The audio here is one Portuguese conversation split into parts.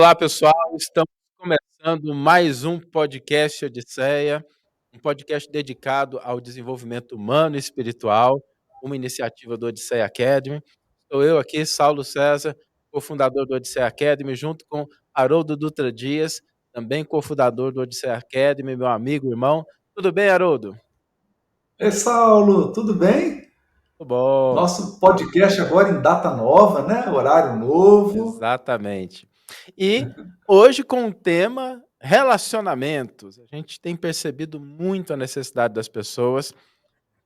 Olá, pessoal. Estamos começando mais um podcast Odisseia, um podcast dedicado ao desenvolvimento humano e espiritual, uma iniciativa do Odisseia Academy. Sou eu aqui, Saulo César, cofundador do Odisseia Academy, junto com Haroldo Dutra Dias, também cofundador do Odisseia Academy, meu amigo, irmão. Tudo bem, Haroldo? Ei, Saulo, tudo bem? Tudo bom. Nosso podcast agora em data nova, né? Horário novo. Exatamente. E hoje com o tema relacionamentos. A gente tem percebido muito a necessidade das pessoas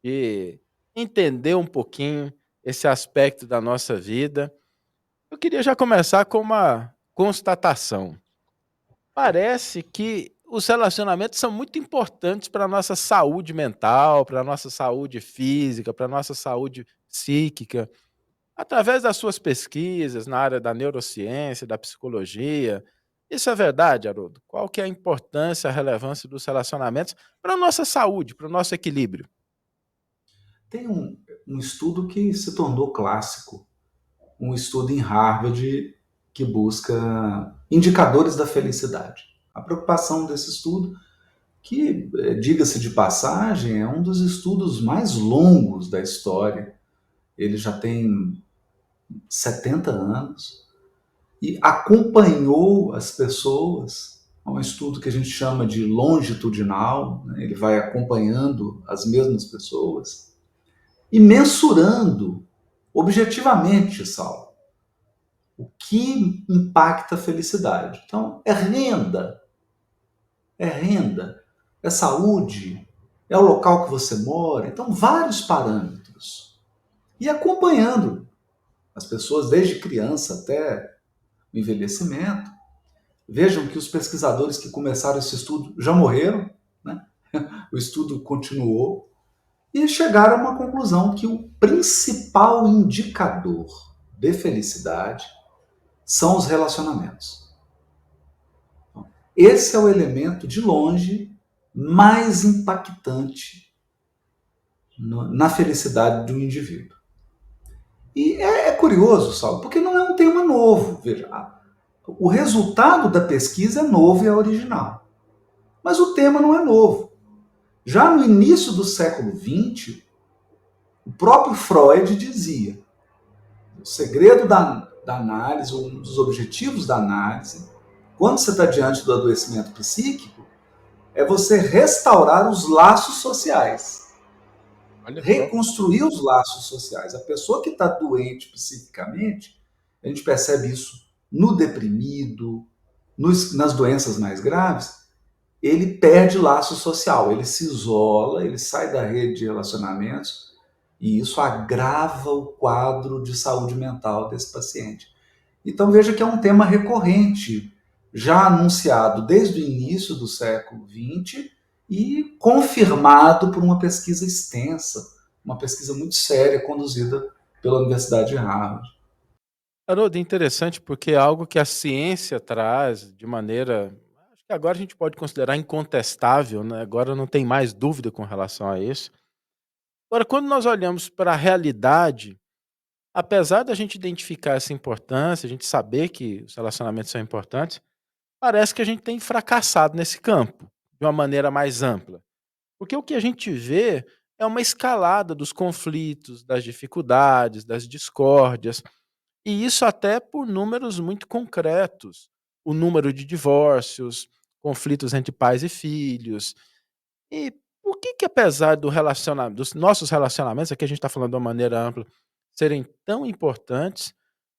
de entender um pouquinho esse aspecto da nossa vida. Eu queria já começar com uma constatação. Parece que os relacionamentos são muito importantes para a nossa saúde mental, para a nossa saúde física, para a nossa saúde psíquica. Através das suas pesquisas na área da neurociência, da psicologia, isso é verdade, Haroldo? Qual que é a importância, a relevância dos relacionamentos para a nossa saúde, para o nosso equilíbrio? Tem um estudo que se tornou clássico, um estudo em Harvard que busca indicadores da felicidade. A preocupação desse estudo, que, diga-se de passagem, é um dos estudos mais longos da história. Ele já tem 70 anos e acompanhou as pessoas. É um estudo que a gente chama de longitudinal, né? Ele vai acompanhando as mesmas pessoas e mensurando objetivamente, Saulo, o que impacta a felicidade. Então, é renda, é saúde, é o local que você mora, então vários parâmetros. E acompanhando as pessoas desde criança até o envelhecimento. Vejam que os pesquisadores que começaram esse estudo já morreram, né? O estudo continuou e chegaram a uma conclusão que o principal indicador de felicidade são os relacionamentos. Esse é o elemento, de longe, mais impactante na felicidade do indivíduo. E é curioso, Saulo, porque não é um tema novo. Veja, o resultado da pesquisa é novo e é original. Mas o tema não é novo. Já no início do século XX, o próprio Freud dizia: o segredo da análise, um dos objetivos da análise, quando você está diante do adoecimento psíquico, é você restaurar os laços sociais, Olha só. reconstruir os laços sociais. A pessoa que está doente psiquicamente, a gente percebe isso no deprimido, nas doenças mais graves, ele perde laço social, ele se isola, ele sai da rede de relacionamentos e isso agrava o quadro de saúde mental desse paciente. Então veja que é um tema recorrente, já anunciado desde o início do século XX e confirmado por uma pesquisa extensa, uma pesquisa muito séria conduzida pela Universidade de Harvard. Haroldo, é interessante porque é algo que a ciência traz de maneira, acho que agora a gente pode considerar incontestável, né? Agora não tem mais dúvida com relação a isso. Agora, quando nós olhamos para a realidade, apesar da gente identificar essa importância, a gente saber que os relacionamentos são importantes, parece que a gente tem fracassado nesse campo, de uma maneira mais ampla. Porque o que a gente vê é uma escalada dos conflitos, das dificuldades, das discórdias, e isso até por números muito concretos. O número de divórcios, conflitos entre pais e filhos. E por que apesar dos nossos relacionamentos, aqui a gente está falando de uma maneira ampla, serem tão importantes,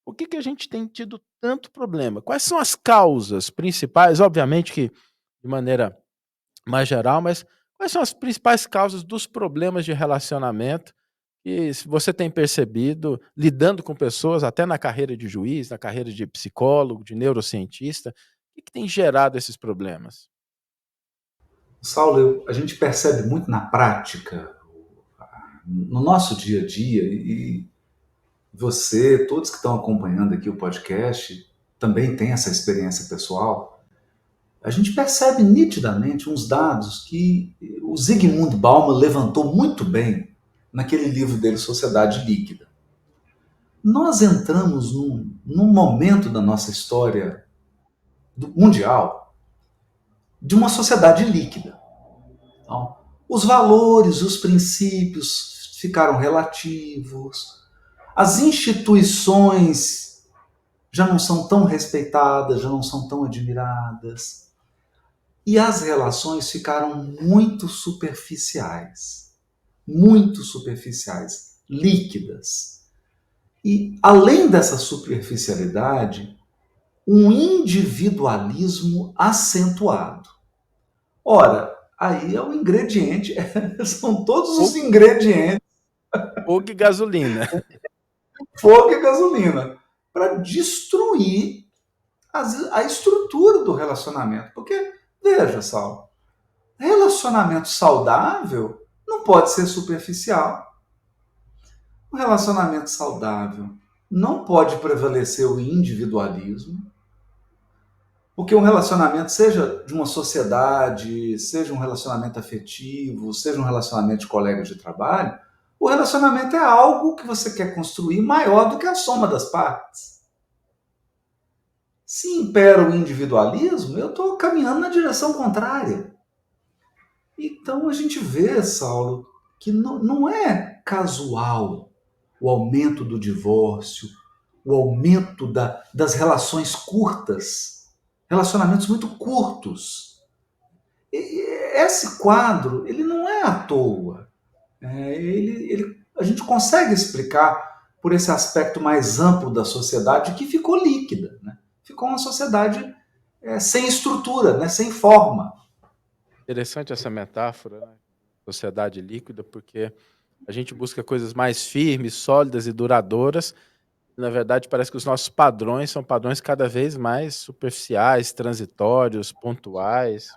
por que a gente tem tido tanto problema? Quais são as causas principais? Obviamente que de maneira mais geral, mas quais são as principais causas dos problemas de relacionamento que se você tem percebido lidando com pessoas, até na carreira de juiz, na carreira de psicólogo, de neurocientista, o que tem gerado esses problemas? Saulo, a gente percebe muito na prática, no nosso dia a dia, e você, todos que estão acompanhando aqui o podcast, também tem essa experiência pessoal. A gente percebe nitidamente uns dados que o Zygmunt Bauman levantou muito bem naquele livro dele, Sociedade Líquida. Nós entramos num momento da nossa história mundial de uma sociedade líquida. Então, os valores, os princípios ficaram relativos, as instituições já não são tão respeitadas, já não são tão admiradas, e as relações ficaram muito superficiais, líquidas. E além dessa superficialidade, um individualismo acentuado. Ora, aí é o ingrediente, são todos os Fogo, ingredientes, fogo e gasolina. fogo e gasolina, para destruir a estrutura do relacionamento. Porque, veja, Saulo, relacionamento saudável não pode ser superficial. Um relacionamento saudável não pode prevalecer o individualismo. Porque um relacionamento, seja de uma sociedade, seja um relacionamento afetivo, seja um relacionamento de colegas de trabalho, o relacionamento é algo que você quer construir maior do que a soma das partes. Se impera o individualismo, eu estou caminhando na direção contrária. Então a gente vê, Saulo, que não é casual o aumento do divórcio, o aumento das relações curtas, relacionamentos muito curtos. Esse quadro, ele não é à toa. A gente consegue explicar por esse aspecto mais amplo da sociedade que ficou líquida. Né? Ficou uma sociedade sem estrutura, né? Sem forma. Interessante essa metáfora, né? Sociedade líquida, porque a gente busca coisas mais firmes, sólidas e duradouras. Na verdade, parece que os nossos padrões são padrões cada vez mais superficiais, transitórios, pontuais.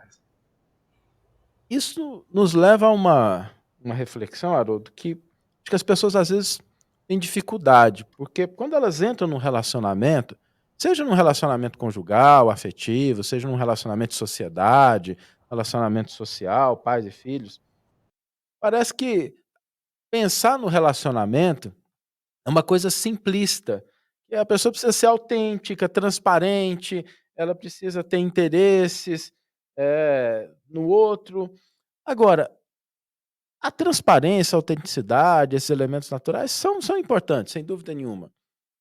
Isso nos leva a uma reflexão, Haroldo, que acho que as pessoas às vezes têm dificuldade, porque quando elas entram num relacionamento, seja num relacionamento conjugal, afetivo, seja num relacionamento de sociedade, relacionamento social, pais e filhos, parece que pensar no relacionamento é uma coisa simplista. E a pessoa precisa ser autêntica, transparente, ela precisa ter interesses no outro. Agora, a transparência, a autenticidade, esses elementos naturais são importantes, sem dúvida nenhuma.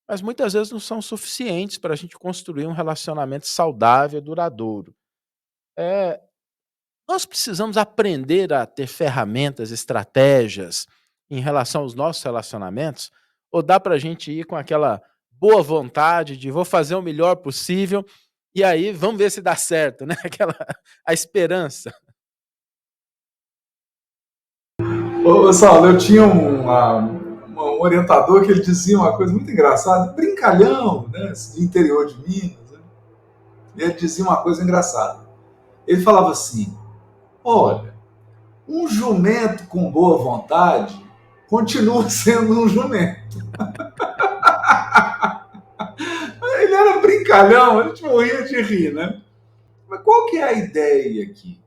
Mas muitas vezes não são suficientes para a gente construir um relacionamento saudável e duradouro. Eh, Nós precisamos aprender a ter ferramentas, estratégias em relação aos nossos relacionamentos, ou dá para a gente ir com aquela boa vontade de vou fazer o melhor possível e aí vamos ver se dá certo, né? Aquela a esperança. Ô, Saulo, eu tinha um orientador que ele dizia uma coisa muito engraçada, brincalhão, né, do interior de Minas. Né? E ele dizia uma coisa engraçada. Ele falava assim: olha, um jumento com boa vontade continua sendo um jumento. Ele era brincalhão, a gente morria de rir, né? Mas qual que é a ideia aqui?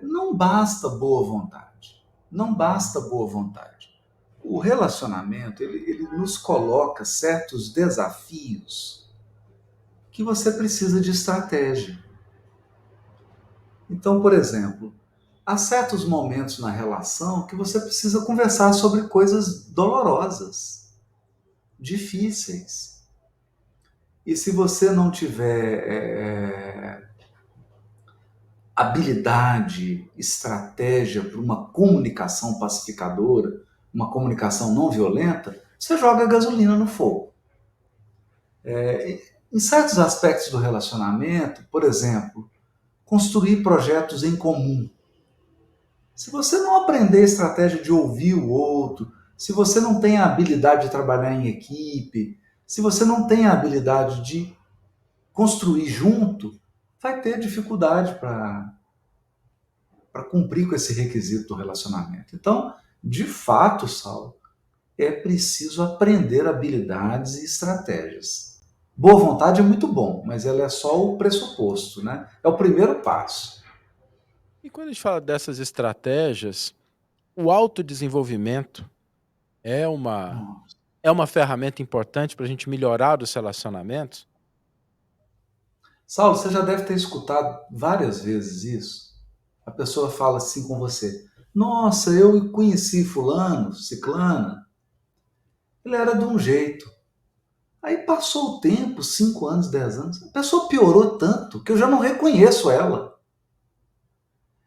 Não basta boa vontade. Não basta boa vontade. O relacionamento, ele nos coloca certos desafios que você precisa de estratégia. Então, por exemplo, há certos momentos na relação que você precisa conversar sobre coisas dolorosas, difíceis. E se você não tiver habilidade, estratégia para uma comunicação pacificadora, uma comunicação não violenta, você joga gasolina no fogo. Em certos aspectos do relacionamento, por exemplo, construir projetos em comum. Se você não aprender a estratégia de ouvir o outro, se você não tem a habilidade de trabalhar em equipe, se você não tem a habilidade de construir junto, vai ter dificuldade para cumprir com esse requisito do relacionamento. Então, de fato, Saulo, é preciso aprender habilidades e estratégias. Boa vontade é muito bom, mas ela é só o pressuposto, né? É o primeiro passo. E quando a gente fala dessas estratégias, o autodesenvolvimento é uma é uma ferramenta importante para a gente melhorar os relacionamentos? Saulo, você já deve ter escutado várias vezes isso. A pessoa fala assim com você: Nossa, eu conheci Fulano, Ciclana, ele era de um jeito. Aí passou o tempo, 5 anos, 10 anos, a pessoa piorou tanto que eu já não reconheço ela.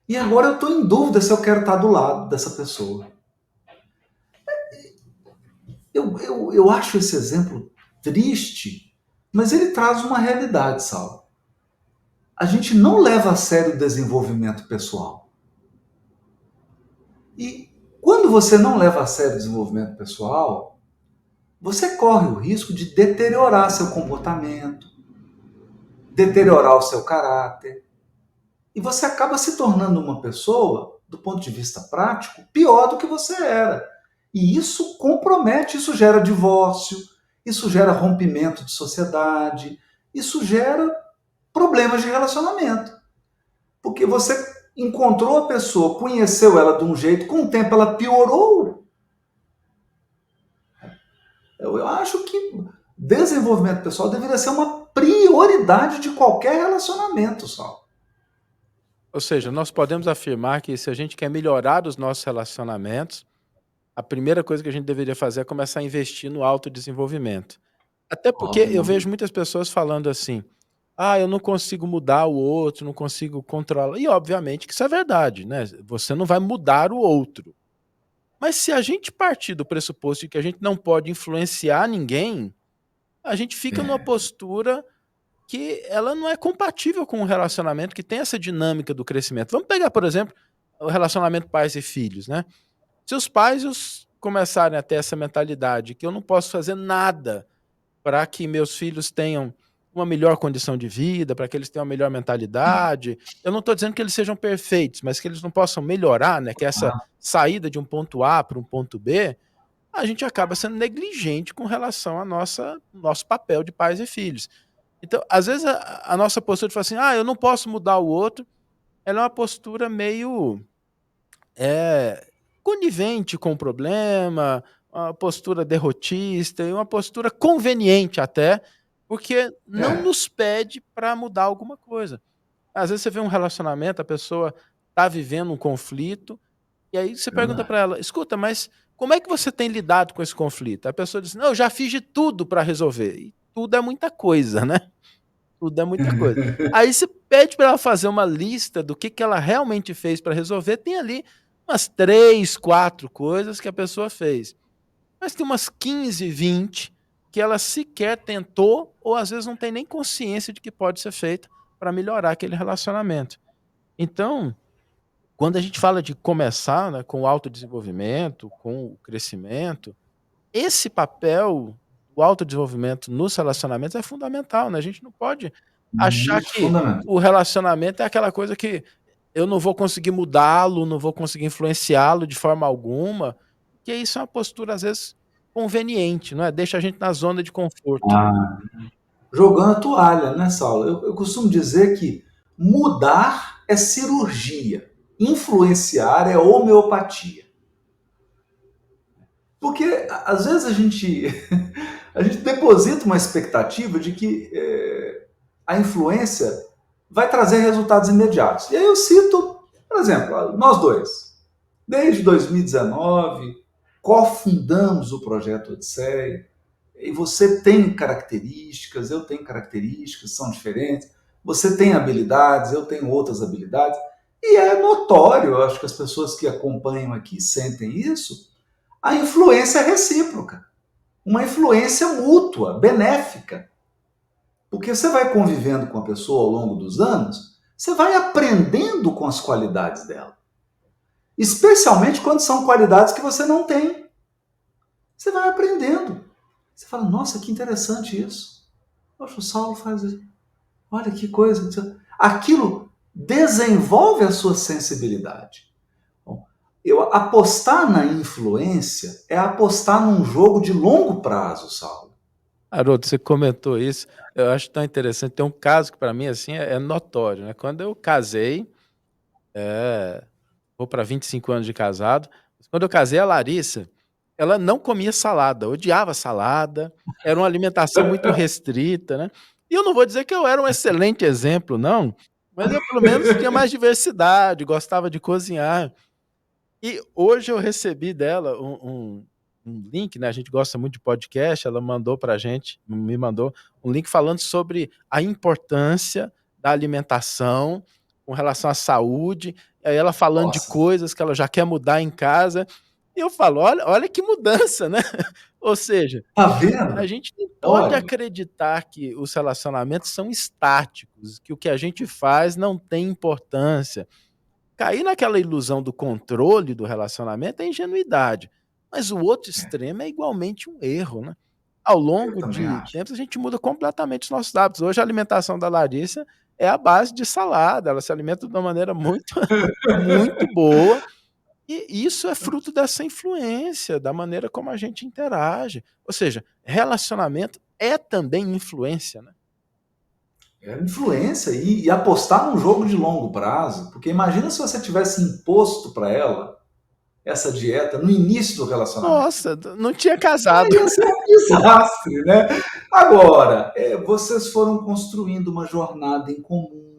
E agora eu estou em dúvida se eu quero estar do lado dessa pessoa. Eu acho esse exemplo triste, mas ele traz uma realidade, Saulo. A gente não leva a sério o desenvolvimento pessoal. E quando você não leva a sério o desenvolvimento pessoal, você corre o risco de deteriorar seu comportamento, deteriorar o seu caráter, e você acaba se tornando uma pessoa, do ponto de vista prático, pior do que você era. E isso compromete, isso gera divórcio, isso gera rompimento de sociedade, isso gera problemas de relacionamento. Porque você encontrou a pessoa, conheceu ela de um jeito, com o tempo ela piorou. Eu acho que desenvolvimento pessoal deveria ser uma prioridade de qualquer relacionamento, Sal. Ou seja, nós podemos afirmar que se a gente quer melhorar os nossos relacionamentos, a primeira coisa que a gente deveria fazer é começar a investir no autodesenvolvimento. Até porque eu vejo Óbvio. muitas pessoas falando assim: "Ah, eu não consigo mudar o outro, não consigo controlar", e obviamente que isso é verdade, né, você não vai mudar o outro. Mas se a gente partir do pressuposto de que a gente não pode influenciar ninguém, a gente fica numa É. postura que ela não é compatível com um relacionamento que tem essa dinâmica do crescimento. Vamos pegar, por exemplo, o relacionamento pais e filhos, né. Se os pais começarem a ter essa mentalidade que eu não posso fazer nada para que meus filhos tenham uma melhor condição de vida, para que eles tenham uma melhor mentalidade. Eu não estou dizendo que eles sejam perfeitos, mas que eles não possam melhorar, né, que essa Ah, saída de um ponto A para um ponto B, a gente acaba sendo negligente com relação à nosso papel de pais e filhos. Então, às vezes, a nossa postura de falar assim: "Ah, eu não posso mudar o outro", ela é uma postura meio é, conivente com o problema, uma postura derrotista e uma postura conveniente até, porque não é. nos pede para mudar alguma coisa. Às vezes você vê um relacionamento, a pessoa está vivendo um conflito, e aí você pergunta Verdade. para ela: "Escuta, mas como é que você tem lidado com esse conflito?" A pessoa diz: "Não, eu já fiz de tudo para resolver", e tudo é muita coisa, né, tudo é muita coisa. Aí você pede para ela fazer uma lista do que ela realmente fez para resolver, tem ali umas 3, 4 coisas que a pessoa fez. Mas tem umas 15, 20 que ela sequer tentou ou às vezes não tem nem consciência de que pode ser feita para melhorar aquele relacionamento. Então, quando a gente fala de começar, né, com o autodesenvolvimento, com o crescimento, esse papel do autodesenvolvimento nos relacionamentos é fundamental, né, a gente não pode achar Muito que fundamental. o relacionamento é aquela coisa que eu não vou conseguir mudá-lo, não vou conseguir influenciá-lo de forma alguma, porque isso é uma postura, às vezes, conveniente, não é, deixa a gente na zona de conforto. Ah, jogando a toalha, né, Saulo? Eu costumo dizer que mudar é cirurgia, influenciar é homeopatia. Porque às vezes a gente deposita uma expectativa de que a influência vai trazer resultados imediatos. E aí eu cito, por exemplo, nós dois. Desde 2019, cofundamos o projeto Odisseia, e você tem características, eu tenho características, são diferentes. Você tem habilidades, eu tenho outras habilidades. E é notório, eu acho que as pessoas que acompanham aqui sentem isso, a influência recíproca, uma influência mútua, benéfica. Porque você vai convivendo com a pessoa ao longo dos anos, você vai aprendendo com as qualidades dela. Especialmente quando são qualidades que você não tem. Você vai aprendendo. Você fala, nossa, que interessante isso. Poxa, o Saulo faz isso. Olha que coisa. Aquilo desenvolve a sua sensibilidade. Bom, apostar na influência é apostar num jogo de longo prazo, Saulo. Haroldo, você comentou isso, eu acho tão interessante, tem um caso que para mim, assim, é notório, né, quando eu casei, eh, vou para 25 anos de casado, quando eu casei a Larissa, ela não comia salada, odiava salada, era uma alimentação muito restrita, né. E eu não vou dizer que eu era um excelente exemplo, não, mas eu pelo menos tinha mais diversidade, gostava de cozinhar. E hoje eu recebi dela um link, né? A gente gosta muito de podcast. Ela mandou pra gente, me mandou um link falando sobre a importância da alimentação com relação à saúde. E aí ela falando de Nossa, coisas que ela já quer mudar em casa. E eu falo, olha que mudança, né? Ou seja, tá a vendo? gente não pode Olha, acreditar que os relacionamentos são estáticos, que o que a gente faz não tem importância. Cair naquela ilusão do controle do relacionamento é ingenuidade, mas o outro extremo é igualmente um erro, né? Ao eu longo também de acho. tempos, a gente muda completamente os nossos hábitos. Hoje, a alimentação da Larissa é a base de salada, ela se alimenta de uma maneira muito, muito boa, e isso é fruto dessa influência, da maneira como a gente interage. Ou seja, relacionamento é também influência, né? É influência e apostar num jogo de longo prazo, porque imagina se você tivesse imposto para ela essa dieta no início do relacionamento. Nossa, não tinha casado. Ia ser um desastre, né? Agora, vocês foram construindo uma jornada em comum,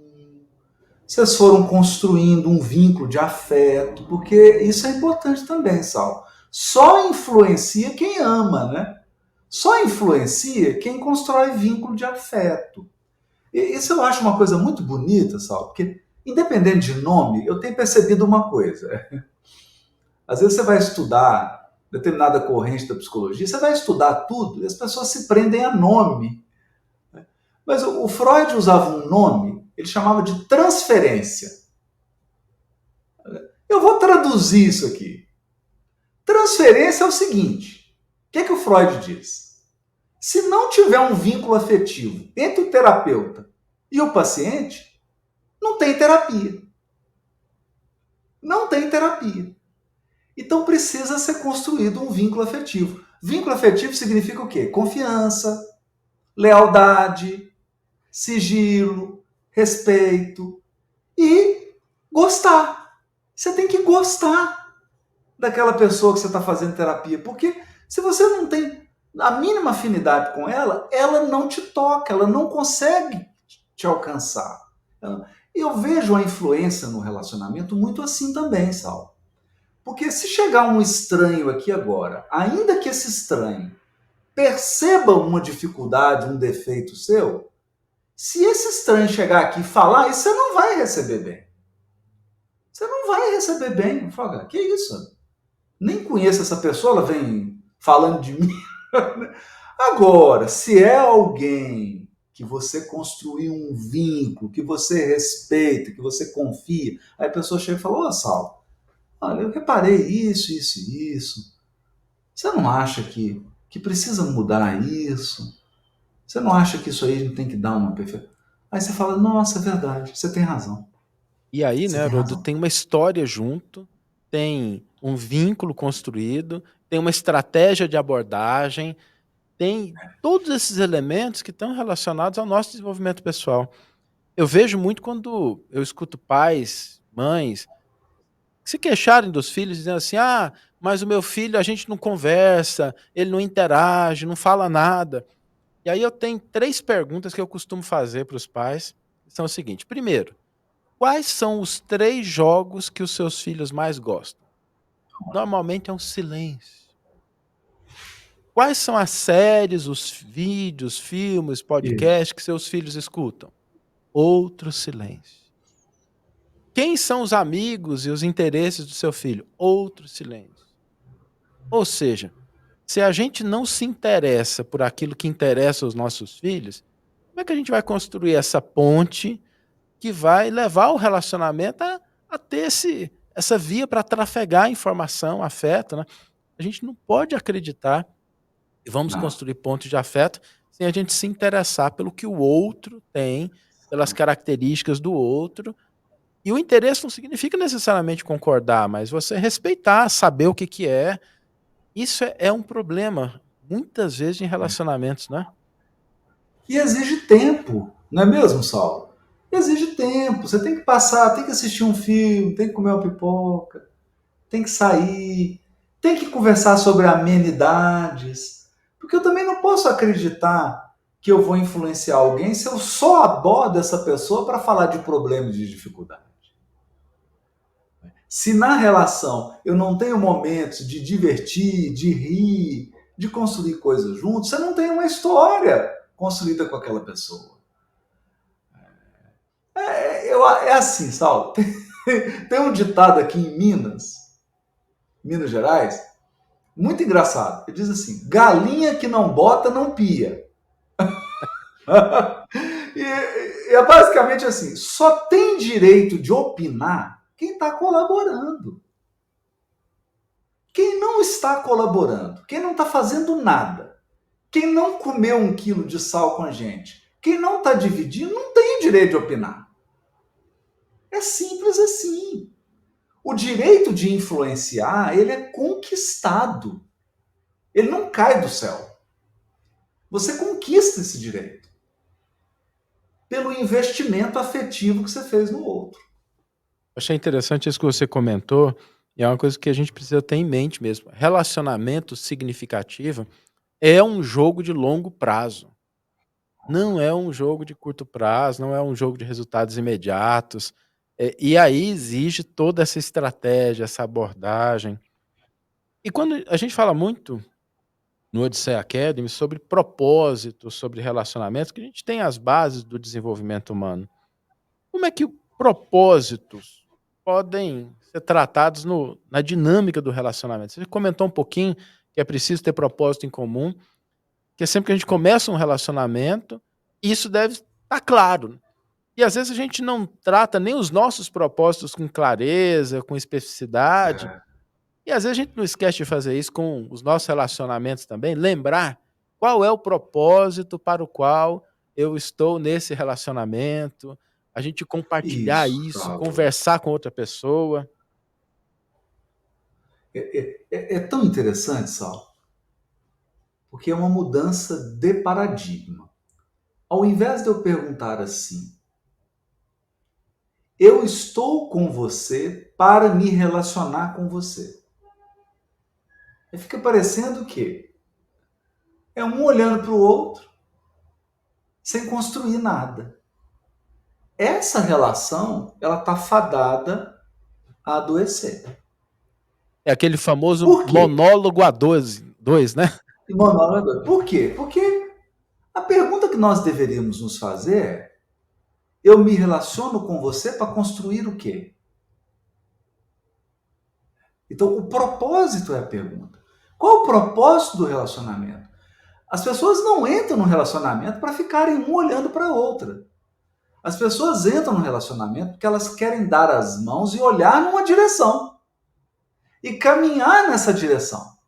vocês foram construindo um vínculo de afeto, porque isso é importante também, Sal. Só influencia quem ama, né? Só influencia quem constrói vínculo de afeto. E isso eu acho uma coisa muito bonita, Sal, porque independente de nome, eu tenho percebido uma coisa. Às vezes você vai estudar determinada corrente da psicologia, você vai estudar tudo e as pessoas se prendem a nome. Mas o Freud usava um nome, ele chamava de transferência. Eu vou traduzir isso aqui. Transferência é o seguinte: o que o Freud diz? Se não tiver um vínculo afetivo entre o terapeuta e o paciente, não tem terapia. Não tem terapia. Então precisa ser construído um vínculo afetivo. Vínculo afetivo significa o quê? Confiança, lealdade, sigilo, respeito e gostar. Você tem que gostar daquela pessoa que você está fazendo terapia, porque se você não tem a mínima afinidade com ela, ela não te toca, ela não consegue te alcançar. E eu vejo a influência no relacionamento muito assim também, Sal. Porque se chegar um estranho aqui agora, ainda que esse estranho perceba uma dificuldade, um defeito seu, se esse estranho chegar aqui e falar, isso você não vai receber bem. Você não vai receber bem. Fala, que isso? Nem conheço essa pessoa, ela vem falando de mim. Agora, se é alguém que você construiu um vínculo, que você respeita, que você confia, aí a pessoa chega e fala, ô Sal, olha, eu reparei isso, isso e isso. Você não acha que precisa mudar isso? Você não acha que isso aí a gente tem que dar uma perfeição? Aí você fala, nossa, é verdade, você tem razão. E aí, Você né, tem Haroldo, razão. tem uma história junto, tem um vínculo construído, tem uma estratégia de abordagem, tem todos esses elementos que estão relacionados ao nosso desenvolvimento pessoal. Eu vejo muito quando eu escuto pais, mães, se queixarem dos filhos, dizendo assim: ah, mas o meu filho a gente não conversa, ele não interage, não fala nada. E aí eu tenho três perguntas que eu costumo fazer para os pais, que são o seguinte: primeiro, quais são os três jogos que os seus filhos mais gostam? Normalmente é um silêncio. Quais são as séries, os vídeos, filmes, Isso. podcasts que seus filhos escutam? Outro silêncio. Quem são os amigos e os interesses do seu filho? Outro silêncio. Ou seja, se a gente não se interessa por aquilo que interessa aos nossos filhos, como é que a gente vai construir essa ponte que vai levar o relacionamento a ter essa via para trafegar informação, afeto, né? A gente não pode acreditar e vamos Não. construir pontos de afeto sem a gente se interessar pelo que o outro tem, pelas características do outro. E o interesse não significa necessariamente concordar, mas você respeitar, saber o que, que é. Isso é um problema, muitas vezes, em relacionamentos, né? E exige tempo, não é mesmo, Saulo? Exige tempo. Você tem que passar, tem que assistir um filme, tem que comer uma pipoca, tem que sair, tem que conversar sobre amenidades. Porque eu também não posso acreditar que eu vou influenciar alguém se eu só abordo essa pessoa para falar de problema e de dificuldade? Se na relação eu não tenho momentos de divertir, de rir, de construir coisas juntos, você não tem uma história construída com aquela pessoa. É assim, Saulo. Tem um ditado aqui em Minas Gerais, muito engraçado. Ele diz assim: galinha que não bota não pia. E é basicamente assim: só tem direito de opinar quem está colaborando. Quem não está colaborando, quem não está fazendo nada, quem não comeu 1 quilo de sal com a gente, quem não está dividindo, não tem direito de opinar. É simples assim. O direito de influenciar, ele é conquistado. Ele não cai do céu. Você conquista esse direito pelo investimento afetivo que você fez no outro. Achei interessante isso que você comentou, e é uma coisa que a gente precisa ter em mente mesmo. Relacionamento significativo é um jogo de longo prazo. Não é um jogo de curto prazo, não é um jogo de resultados imediatos. E aí exige toda essa estratégia, essa abordagem. E quando a gente fala muito no Odisseia Academy sobre propósito, sobre relacionamentos, que a gente tem as bases do desenvolvimento humano. Como é que propósitos podem ser tratados na dinâmica do relacionamento? Você comentou um pouquinho que é preciso ter propósito em comum, que é sempre que a gente começa um relacionamento, isso deve estar claro. E às vezes a gente não trata nem os nossos propósitos com clareza, com especificidade, É, e às vezes a gente não esquece de fazer isso com os nossos relacionamentos também, lembrar qual é o propósito para o qual eu estou nesse relacionamento, a gente compartilhar isso, isso, Saulo. conversar com outra pessoa. É tão interessante, Saulo, porque é uma mudança de paradigma. Ao invés de eu perguntar assim, eu estou com você para me relacionar com você. Aí fica parecendo que é um olhando para o outro sem construir nada. Essa relação, ela está fadada a adoecer. É aquele famoso Por quê? monólogo a dois, né? Por quê? Porque a pergunta que nós deveríamos nos fazer é: eu me relaciono com você para construir o quê? Então, o propósito é a pergunta. Qual o propósito do relacionamento? As pessoas não entram no relacionamento para ficarem um olhando para a outra. As pessoas entram no relacionamento porque elas querem dar as mãos e olhar numa direção e caminhar nessa direção.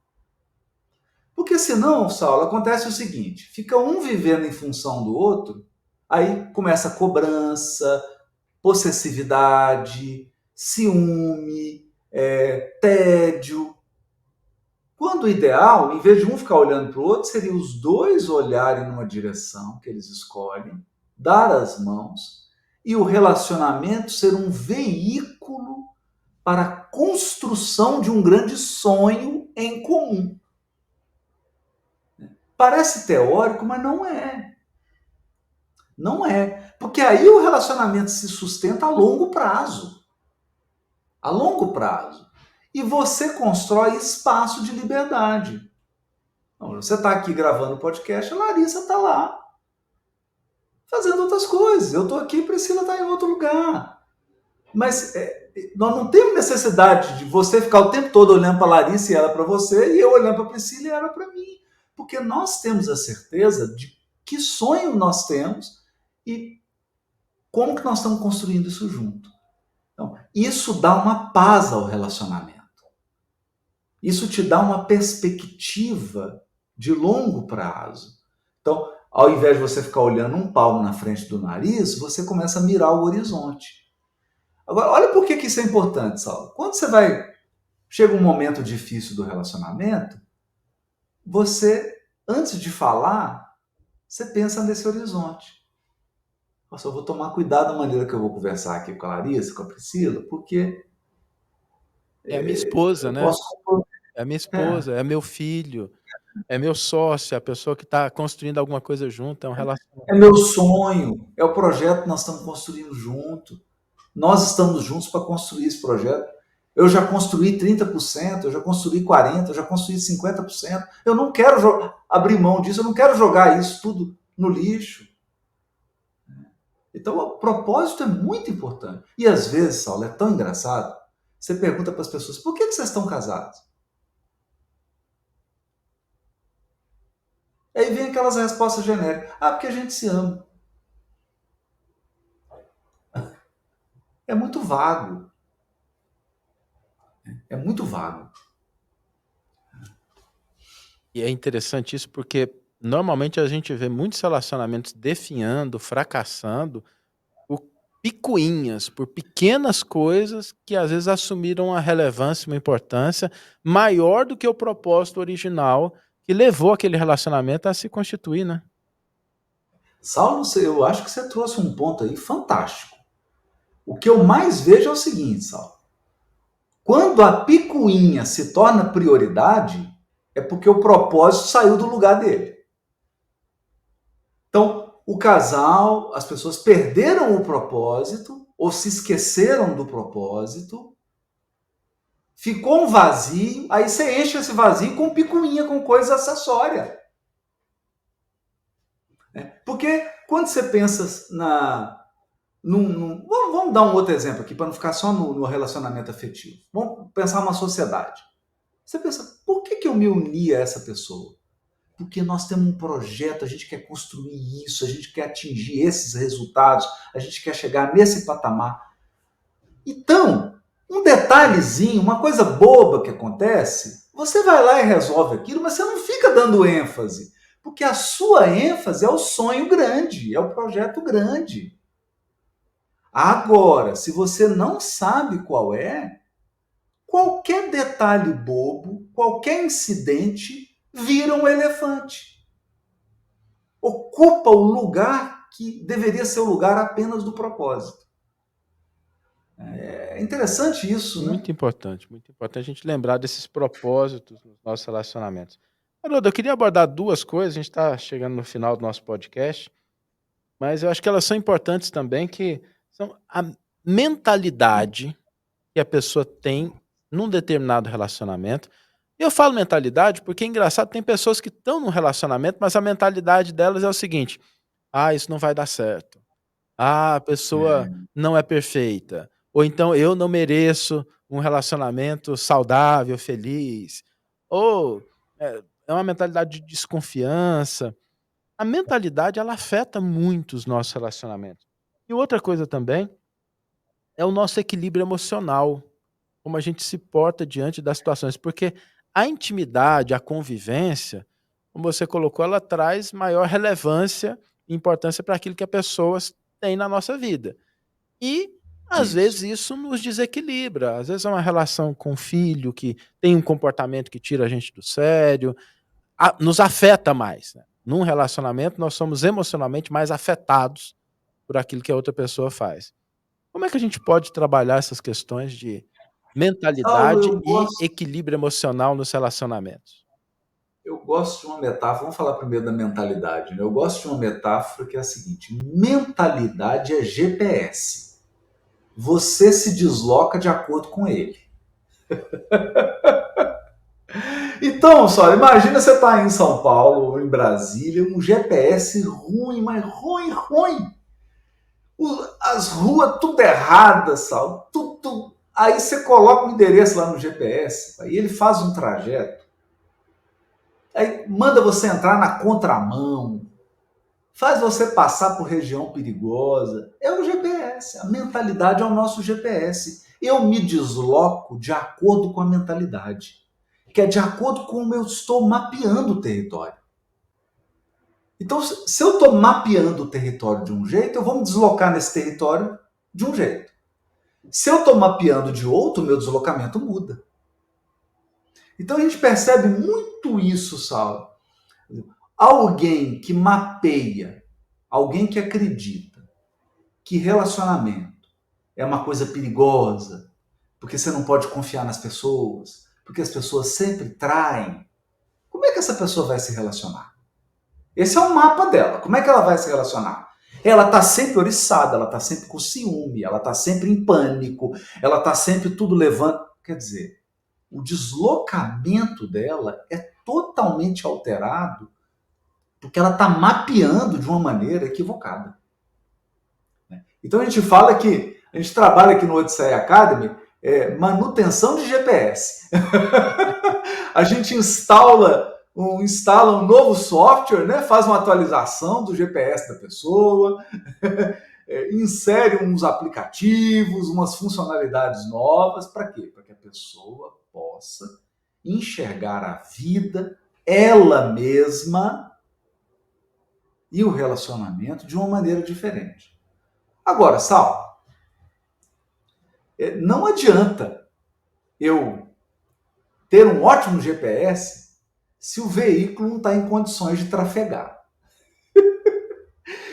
Porque senão, Saulo, acontece o seguinte: fica um vivendo em função do outro, aí começa a cobrança, possessividade, ciúme, tédio. Quando o ideal, em vez de um ficar olhando para o outro, seria os dois olharem numa direção que eles escolhem, dar as mãos e o relacionamento ser um veículo para a construção de um grande sonho em comum. Parece teórico, mas não é. Não é. Porque aí o relacionamento se sustenta a longo prazo. A longo prazo. E você constrói espaço de liberdade. Então, você está aqui gravando o podcast, a Larissa está lá fazendo outras coisas. Eu estou aqui, Priscila está em outro lugar. Mas nós não temos necessidade de você ficar o tempo todo olhando para a Larissa e ela para você, e eu olhando para a Priscila e ela para mim. Porque nós temos a certeza de que sonho nós temos e como que nós estamos construindo isso junto. Então, isso dá uma paz ao relacionamento. Isso te dá uma perspectiva de longo prazo. Então, ao invés de você ficar olhando um palmo na frente do nariz, você começa a mirar o horizonte. Agora, olha por que isso é importante, Saulo. Quando você vai. Chega um momento difícil do relacionamento, você, antes de falar, você pensa nesse horizonte. Nossa, eu vou tomar cuidado da maneira que eu vou conversar aqui com a Larissa, com a Priscila, porque É a minha esposa, eu né? posso. É a minha É, esposa, é meu filho. é meu sócio, é a pessoa que está construindo alguma coisa junto, é um É relacionamento. meu sonho, é o projeto que nós estamos construindo junto. Nós estamos juntos para construir esse projeto. Eu já construí 30%, eu já construí 40%, eu já construí 50%. Eu não quero abrir mão disso, eu não quero jogar isso tudo no lixo. Então, o propósito é muito importante. E às vezes, Saulo, é tão engraçado. Você pergunta para as pessoas: por que vocês estão casados? Aí vem aquelas respostas genéricas: ah, porque a gente se ama. É muito vago. É muito vago. E é interessante isso porque normalmente a gente vê muitos relacionamentos definhando, fracassando por picuinhas, por pequenas coisas que às vezes assumiram uma relevância, uma importância maior do que o propósito original que levou aquele relacionamento a se constituir, né? Saulo, eu acho que você trouxe um ponto aí fantástico. O que eu mais vejo é o seguinte, Saulo. Quando a picuinha se torna prioridade, é porque o propósito saiu do lugar dele. Então, o casal, as pessoas perderam o propósito ou se esqueceram do propósito, ficou um vazio, aí você enche esse vazio com picuinha, com coisa acessória. Porque quando você pensa vamos dar um outro exemplo aqui, para não ficar só no relacionamento afetivo. Vamos pensar uma sociedade. Você pensa, por que eu me uni a essa pessoa? Porque nós temos um projeto, a gente quer construir isso, a gente quer atingir esses resultados, a gente quer chegar nesse patamar. Então, um detalhezinho, uma coisa boba que acontece, você vai lá e resolve aquilo, mas você não fica dando ênfase, porque a sua ênfase é o sonho grande, é o projeto grande. Agora, se você não sabe qual é, qualquer detalhe bobo, qualquer incidente vira um elefante. Ocupa o lugar que deveria ser o lugar apenas do propósito. É interessante isso, né? Muito importante a gente lembrar desses propósitos nos nossos relacionamentos. Haroldo, eu queria abordar duas coisas, a gente está chegando no final do nosso podcast, mas eu acho que elas são importantes também, que são a mentalidade que a pessoa tem num determinado relacionamento. E eu falo mentalidade porque é engraçado, tem pessoas que estão num relacionamento, mas a mentalidade delas é o seguinte: ah, isso não vai dar certo. Ah, a pessoa É, não é perfeita. Ou então eu não mereço um relacionamento saudável, feliz. Ou é uma mentalidade de desconfiança. A mentalidade ela afeta muito os nossos relacionamentos. E outra coisa também é o nosso equilíbrio emocional, como a gente se porta diante das situações, porque a intimidade, a convivência, como você colocou, ela traz maior relevância e importância para aquilo que a pessoa tem na nossa vida. E, às vezes, isso. isso nos desequilibra. Às vezes é uma relação com o filho que tem um comportamento que tira a gente do sério, nos afeta mais, né. Num relacionamento, nós somos emocionalmente mais afetados por aquilo que a outra pessoa faz. Como é que a gente pode trabalhar essas questões de Saulo, mentalidade e equilíbrio emocional nos relacionamentos? eu gosto de uma metáfora, vamos falar primeiro da mentalidade. Né? Eu gosto de uma metáfora que é a seguinte: mentalidade é GPS. Você se desloca de acordo com ele. Então, só imagina você estar em São Paulo ou em Brasília, um GPS ruim, mas ruim, ruim. As ruas tudo erradas, Sal, tudo. Aí você coloca o endereço lá no GPS, aí ele faz um trajeto, aí manda você entrar na contramão, faz você passar por região perigosa. É o GPS, a mentalidade é o nosso GPS. Eu me desloco de acordo com a mentalidade, que é de acordo com como eu estou mapeando o território. Então, se eu estou mapeando o território de um jeito, eu vou me deslocar nesse território de um jeito. Se eu estou mapeando de outro, meu deslocamento muda. Então a gente percebe muito isso, Saulo. Alguém que mapeia, alguém que acredita que relacionamento é uma coisa perigosa, porque você não pode confiar nas pessoas, porque as pessoas sempre traem. como é que essa pessoa vai se relacionar? Esse é o mapa dela. Como é que ela vai se relacionar? Ela está sempre oriçada, ela está sempre com ciúme, ela está sempre em pânico, ela está sempre tudo levando. Quer dizer, o deslocamento dela é totalmente alterado porque ela está mapeando de uma maneira equivocada. Então a gente fala que a gente trabalha aqui no Odisseia Academy manutenção de GPS. A gente instala um novo software, né? Faz uma atualização do GPS da pessoa, insere uns aplicativos, umas funcionalidades novas. Para quê? Para que a pessoa possa enxergar a vida, ela mesma e o relacionamento de uma maneira diferente. Agora, Sal, não adianta eu ter um ótimo GPS se o veículo não está em condições de trafegar.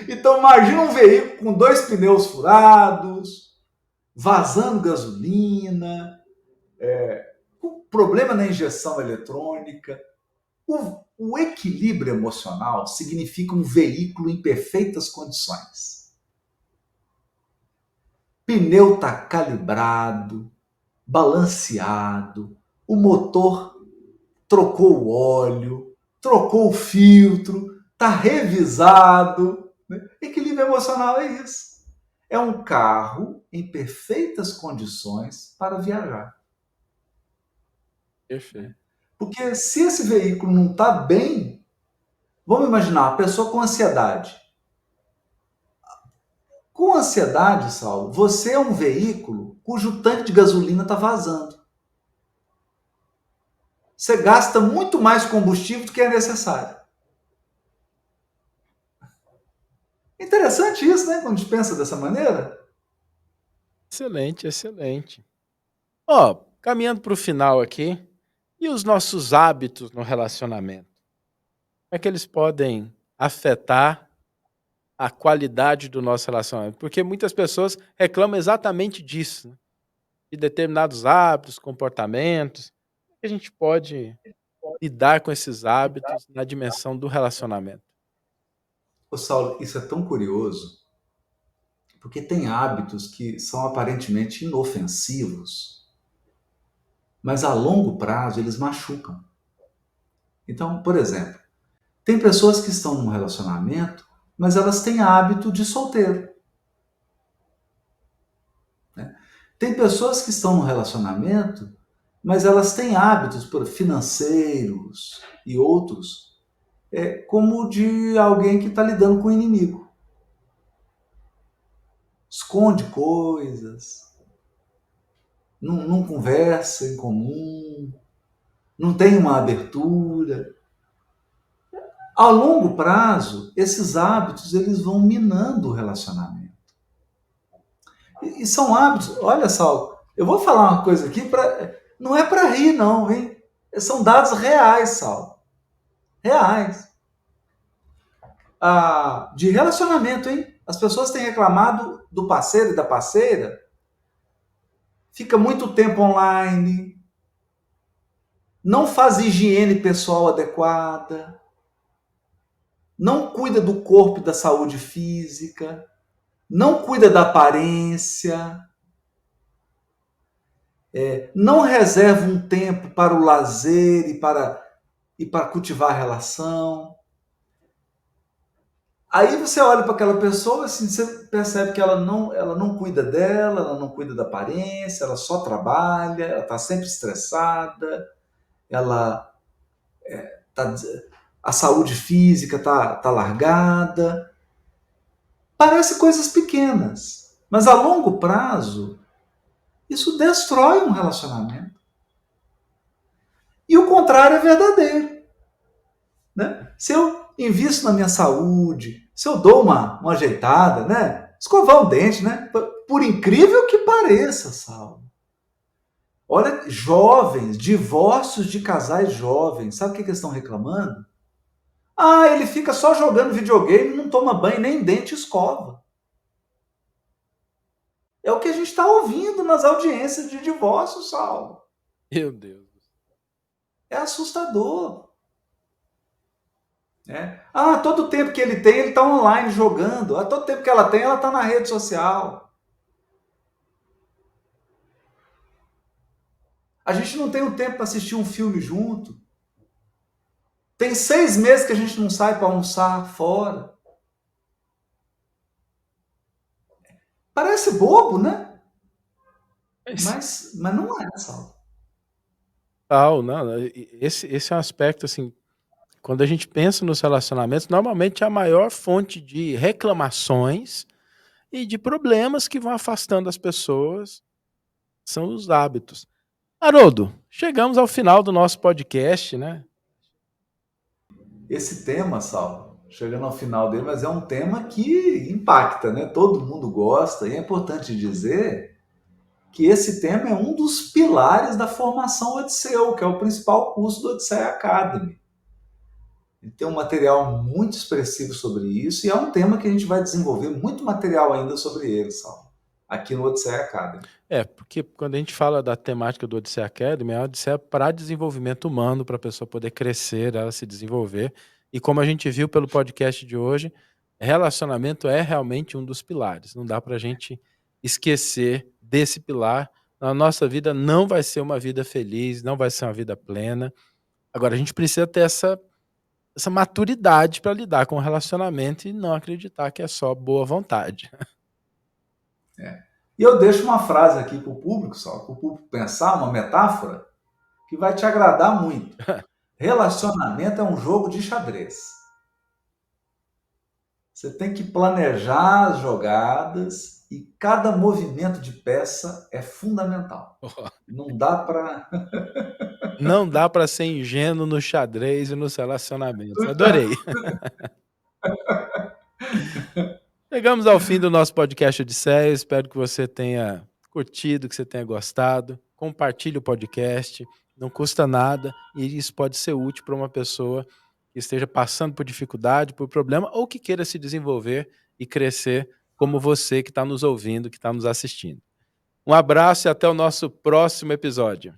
Então, imagina um veículo com 2 pneus furados, vazando gasolina, com problema na injeção eletrônica. O equilíbrio emocional significa um veículo em perfeitas condições. Pneu está calibrado, balanceado, o motor trocou o óleo, trocou o filtro, está revisado. Né? Equilíbrio emocional é isso. É um carro em perfeitas condições para viajar. Perfeito. Porque se esse veículo não está bem, vamos imaginar, a pessoa com ansiedade. Com ansiedade, Saulo, você é um veículo cujo tanque de gasolina está vazando. Você gasta muito mais combustível do que é necessário. Interessante isso, né? Quando a gente pensa dessa maneira. Excelente, excelente. Ó, caminhando para o final aqui, e os nossos hábitos no relacionamento? Como é que eles podem afetar a qualidade do nosso relacionamento? Porque muitas pessoas reclamam exatamente disso, né? De determinados hábitos, comportamentos. Como é que a gente pode lidar com esses hábitos na dimensão do relacionamento? Ô Saulo, isso é tão curioso, porque tem hábitos que são aparentemente inofensivos, mas a longo prazo eles machucam. Então, por exemplo, tem pessoas que estão num relacionamento, mas elas têm hábito de solteiro. Né? Tem pessoas que estão num relacionamento, mas elas têm hábitos financeiros e outros, como de alguém que está lidando com o inimigo. Esconde coisas, não conversa em comum, não tem uma abertura. A longo prazo, esses hábitos eles vão minando o relacionamento. E são hábitos, olha só, eu vou falar uma coisa aqui, não é para rir não, hein? São dados reais, Sal. Reais. De relacionamento, hein? As pessoas têm reclamado do parceiro e da parceira, fica muito tempo online, não faz higiene pessoal adequada, não cuida do corpo e da saúde física, não cuida da aparência, não reserva um tempo para o lazer e para cultivar a relação. Aí você olha para aquela pessoa, assim, você percebe que ela não cuida dela, ela não cuida da aparência, ela só trabalha, ela está sempre estressada, ela tá, a saúde física tá largada. Parece coisas pequenas, mas a longo prazo isso destrói um relacionamento. E o contrário é verdadeiro. Né? Se eu invisto na minha saúde, se eu dou uma ajeitada, né? Escovar o dente, né? Por incrível que pareça, Saulo. Olha, jovens, divórcios de casais jovens, sabe o que eles estão reclamando? Ele fica só jogando videogame, não toma banho, nem dente escova. É o que a gente está ouvindo nas audiências de divórcio, Saulo. Meu Deus. É assustador. Todo tempo que ele tem, ele está online jogando. Todo tempo que ela tem, ela está na rede social. A gente não tem um tempo para assistir um filme junto. Tem 6 meses que a gente não sai para almoçar fora. Parece bobo, né? Mas, Mas não é, Saulo. não, esse é um aspecto, assim, quando a gente pensa nos relacionamentos, normalmente a maior fonte de reclamações e de problemas que vão afastando as pessoas são os hábitos. Haroldo, chegamos ao final do nosso podcast, né? Esse tema, Saulo, chegando ao final dele, mas é um tema que impacta, né? Todo mundo gosta, e é importante dizer que esse tema é um dos pilares da formação Odisseu, que é o principal curso do Odisseia Academy. Ele tem um material muito expressivo sobre isso e é um tema que a gente vai desenvolver muito material ainda sobre ele, Saulo, aqui no Odisseia Academy. Porque quando a gente fala da temática do Odisseia Academy, é uma Odisseia para desenvolvimento humano, para a pessoa poder crescer, ela se desenvolver. E como a gente viu pelo podcast de hoje, relacionamento é realmente um dos pilares. Não dá para a gente esquecer desse pilar. A nossa vida não vai ser uma vida feliz, não vai ser uma vida plena. Agora, a gente precisa ter essa maturidade para lidar com o relacionamento e não acreditar que é só boa vontade. E eu deixo uma frase aqui para o público, só para o público pensar, uma metáfora que vai te agradar muito. Relacionamento é um jogo de xadrez. Você tem que planejar as jogadas e cada movimento de peça é fundamental. Não dá para. Não dá para ser ingênuo no xadrez e nos relacionamentos. Adorei. Chegamos ao fim do nosso podcast Odisseia. Espero que você tenha curtido, que você tenha gostado. Compartilhe o podcast, não custa nada e isso pode ser útil para uma pessoa que esteja passando por dificuldade, por problema ou que queira se desenvolver e crescer como você que está nos ouvindo, que está nos assistindo. Um abraço e até o nosso próximo episódio.